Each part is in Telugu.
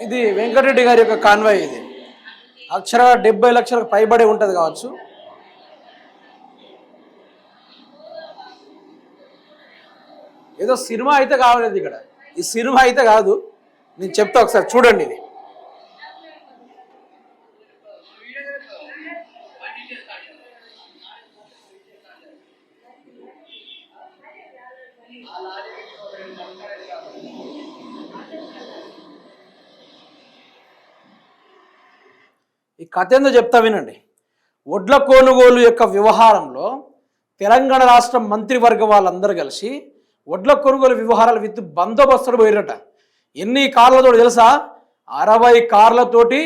ఇది వెంకటరెడ్డి గారి యొక్క కాన్వాయ్. ఇది అక్షర 70 లక్షలకు పైబడి ఉంటుంది కావచ్చు. ఏదో సినిమా అయితే కావలేదు ఇక్కడ. ఈ సినిమా అయితే కాదు, నేను చెప్తా ఒకసారి చూడండి. ఇది ఈ కథ ఏందో చెప్తా వినండి. వడ్ల కొనుగోలు యొక్క వ్యవహారంలో తెలంగాణ రాష్ట్ర మంత్రివర్గ వాళ్ళందరూ కలిసి వడ్ల కొనుగోలు వ్యవహారాలు విత్ బందోబస్తులు పోయిరట. ఎన్ని కార్లతో తెలుసా? 60 కార్లతోటి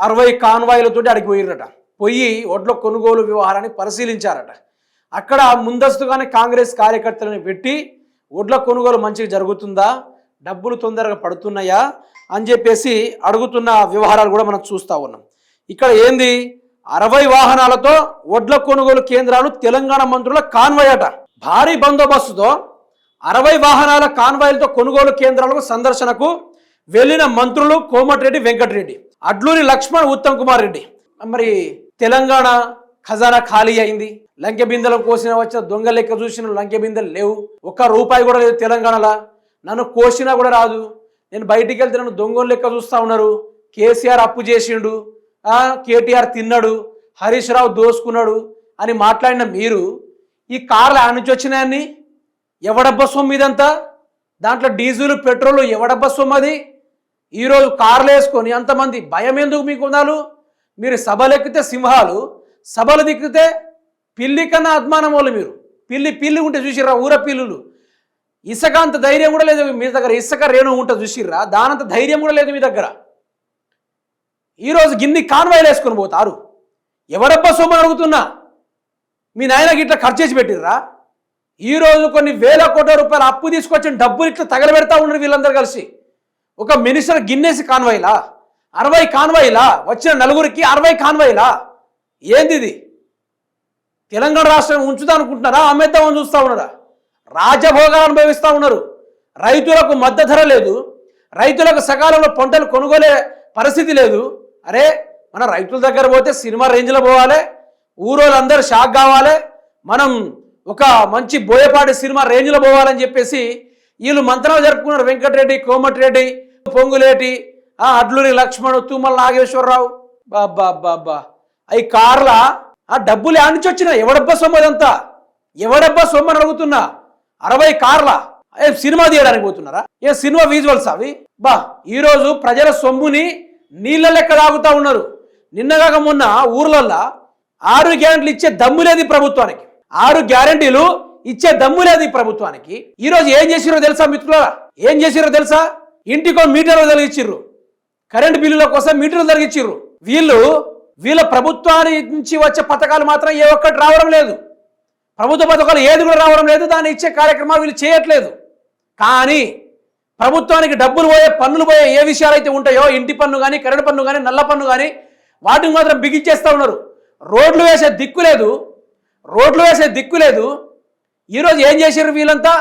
60 కాన్వాయ్లతోటి అడిగి పోయిరట. పోయి వడ్ల కొనుగోలు వ్యవహారాన్ని పరిశీలించారట. అక్కడ ముందస్తుగానే కాంగ్రెస్ కార్యకర్తలను పెట్టి వడ్ల కొనుగోలు మంచిగా జరుగుతుందా, డబ్బులు తొందరగా పడుతున్నాయా అని చెప్పేసి అడుగుతున్న వ్యవహారాలు కూడా మనం చూస్తూ ఉన్నాం. ఇక్కడ ఏంది, 60 వాహనాలతో వడ్ల కొనుగోలు కేంద్రాలు తెలంగాణ మంత్రుల కాన్వాయ్ అట. భారీ బందోబస్తుతో 60 వాహనాల కాన్వాయ్లతో కొనుగోలు కేంద్రాలకు సందర్శనకు వెళ్లిన మంత్రులు కోమటిరెడ్డి వెంకటరెడ్డి, అడ్లూరి లక్ష్మణ్, ఉత్తమ్ కుమార్ రెడ్డి. మరి తెలంగాణ ఖజానా ఖాళీ అయింది. లంకె బిందెలు కోసిన వచ్చిన దొంగ లెక్క చూసిన లంకె బిందెలు లేవు. ₹1 కూడా లేదు తెలంగాణలో. నన్ను కోసినా కూడా రాదు. నేను బయటికి వెళ్తే నన్ను దొంగల లెక్క చూస్తూ ఉన్నారు. కేసీఆర్ అప్పు చేసిండు, కేటీఆర్ తిన్నాడు, హరీష్ రావు దోసుకున్నాడు అని మాట్లాడిన మీరు ఈ కార్లు ఆడ నుంచి వచ్చినాయని ఎవడబ్బా సొమ్ము ఇదంతా? దాంట్లో డీజిల్ పెట్రోల్ ఎవడబ్బా సొమ్ము అది? ఈరోజు కార్లు వేసుకొని అంతమంది భయం ఎందుకు మీకు ఉండాలి? మీరు సభలు ఎక్కితే సింహాలు, సభలు దిక్కితే పిల్లి కన్నా అద్మానం వాళ్ళు. మీరు పిల్లి ఉంటే చూసిర్రా? ఊర పిల్లులు. ఇసుక అంత ధైర్యం కూడా లేదు మీ దగ్గర. ఇసుక రేణు ఉంటుంది చూసిర్రా? దానంత ధైర్యం కూడా లేదు మీ దగ్గర. ఈరోజు గిన్ని కాన్వాయ్లు వేసుకొని పోతారు. ఎవడబ్బా సొమ్ము అడుగుతున్నా? మీ నాయనకి ఇట్లా ఖర్చు చేసి పెట్టిర్రా? ఈరోజు కొన్ని వేల కోట్ల రూపాయలు అప్పు తీసుకొచ్చిన డబ్బులు ఇట్లా తగలబెడతా ఉన్నారు వీళ్ళందరూ కలిసి. ఒక మినిస్టర్ గిన్నెసి కాన్వాయ్లా? 60 కాన్వాయ్లా? వచ్చిన నలుగురికి 60 కాన్వాయ్లా? ఏంది ఇది? తెలంగాణ రాష్ట్రం ఉంచుతా అనుకుంటున్నారా? అమ్మేద్దామని చూస్తూ ఉన్నారా? రాజభోగాలు అనుభవిస్తూ ఉన్నారు. రైతులకు మద్దతు ధర లేదు, రైతులకు సకాలంలో పంటలు కొనుగోలే పరిస్థితి లేదు. అరే, మన రైతుల దగ్గర పోతే సినిమా రేంజ్లో పోవాలి, ఊరోళ్ళందరూ షాక్ కావాలి, మనం ఒక మంచి బోయపాటి సినిమా రేంజ్లో పోవాలని చెప్పేసి వీళ్ళు మంత్రాలు జరుపుకున్నారు. వెంకటరెడ్డి, కోమటిరెడ్డి, పొంగులేటి, అడ్లూరి లక్ష్మణ్, తుమ్మల నాగేశ్వరరావు. బాబా అవి కార్ల డబ్బులు ఆడ నుంచి వచ్చినా? ఎవడబ్బా సొమ్ము అదంతా? ఎవడబ్బా సొమ్ము అని అడుగుతున్నా. 60 కార్ల సినిమా తీయడానికి పోతున్నారా? ఏ సినిమా విజువల్స్ అవి? ఈరోజు ప్రజల సొమ్ముని నీళ్ళ లెక్క తాగుతూ ఉన్నారు. నిన్నగాక మొన్న ఊర్లల్లో 6 గ్యారెంటీలు ఇచ్చే దమ్ము లేదు ప్రభుత్వానికి. 6 గ్యారెంటీలు ఇచ్చే దమ్ము లేదు ఈ ప్రభుత్వానికి. ఈరోజు ఏం చేసిరో తెలుసా మిత్రులారా? ఏం చేసిరో తెలుసా? ఇంటికో మీటర్లు తొలగించిర్రు, కరెంటు బిల్లుల కోసం మీటర్లు తొలగించిర్రు. వీళ్ళ ప్రభుత్వానికి నుంచి వచ్చే పథకాలు మాత్రం ఏ ఒక్కటి రావడం లేదు. ప్రభుత్వ పథకాలు ఏది కూడా రావడం లేదు. దాన్ని ఇచ్చే కార్యక్రమాలు వీళ్ళు చేయట్లేదు. కానీ ప్రభుత్వానికి డబ్బులు పోయే, పన్నులు పోయే ఏ విషయాలు అయితే ఉంటాయో, ఇంటి పన్ను కానీ, కరెంటు పన్ను కానీ, నల్ల పన్ను కానీ, వాటిని మాత్రం బిగించేస్తూ ఉన్నారు. రోడ్లు వేసే దిక్కు లేదు. ఈరోజు ఏం చేశారు వీళ్ళంతా?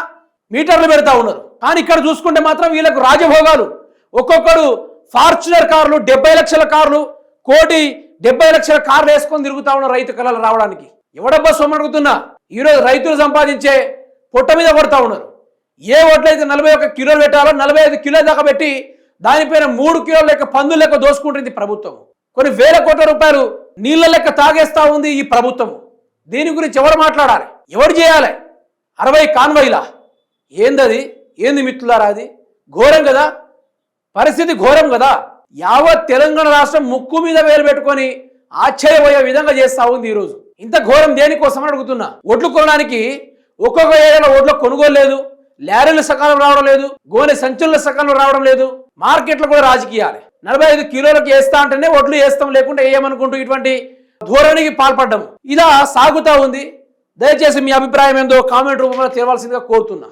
మీటర్లు పెడతా ఉన్నారు. కానీ ఇక్కడ చూసుకుంటే మాత్రం వీళ్ళకు రాజభోగాలు. ఒక్కొక్కడు ఫార్చునర్ కార్లు, 70 లక్షల కార్లు, 1,70 లక్షల కార్లు వేసుకొని తిరుగుతా ఉన్నారు రైతు కళలు రావడానికి. ఎవడబ్బా సొమ్ము అడుగుతున్నా? ఈరోజు రైతులు సంపాదించే పొట్ట మీద కొడతా ఉన్నారు. ఏ ఓట్లయితే 41 కిలోలు పెట్టాలో 45 కిలోల దాకా పెట్టి దానిపైన 3 కిలోల లెక్క పందుల లెక్క దోసుకుంటుంది ప్రభుత్వం. కొన్ని వేల కోట్ల రూపాయలు నీళ్ళ లెక్క తాగేస్తా ఉంది ఈ ప్రభుత్వం. దీని గురించి ఎవరు మాట్లాడాలి? ఎవరు చేయాలి? 60 కాన్వాయ్లా? ఏందది? ఏంది మిత్రులారా? అది ఘోరం కదా, పరిస్థితి ఘోరం కదా. యావత్ తెలంగాణ రాష్ట్రం ముక్కు మీద వేలు పెట్టుకొని ఆశ్చర్యపోయే విధంగా చేస్తా ఉంది ఈరోజు. ఇంత ఘోరం దేనికోసం అడుగుతున్నా? ఒడ్లు కొనడానికి ఒక్కొక్క ఏరియాలో ఒడ్ల కొనుగోలు లేదు, లారీల సకాలం రావడం లేదు, గోనె సంచుల సకాలం రావడం లేదు. మార్కెట్లో కూడా రాజకీయాలే. 45 కిలోలకు వేస్తా అంటేనే ఒడ్లు వేస్తాం, లేకుంటే వేయమనుకుంటూ ఇటువంటి ధోరణికి పాల్పడ్డాము. ఇలా సాగుతా ఉంది. దయచేసి మీ అభిప్రాయం ఏందో కామెంట్ రూపంలో తెలవాల్సిందిగా కోరుతున్నా.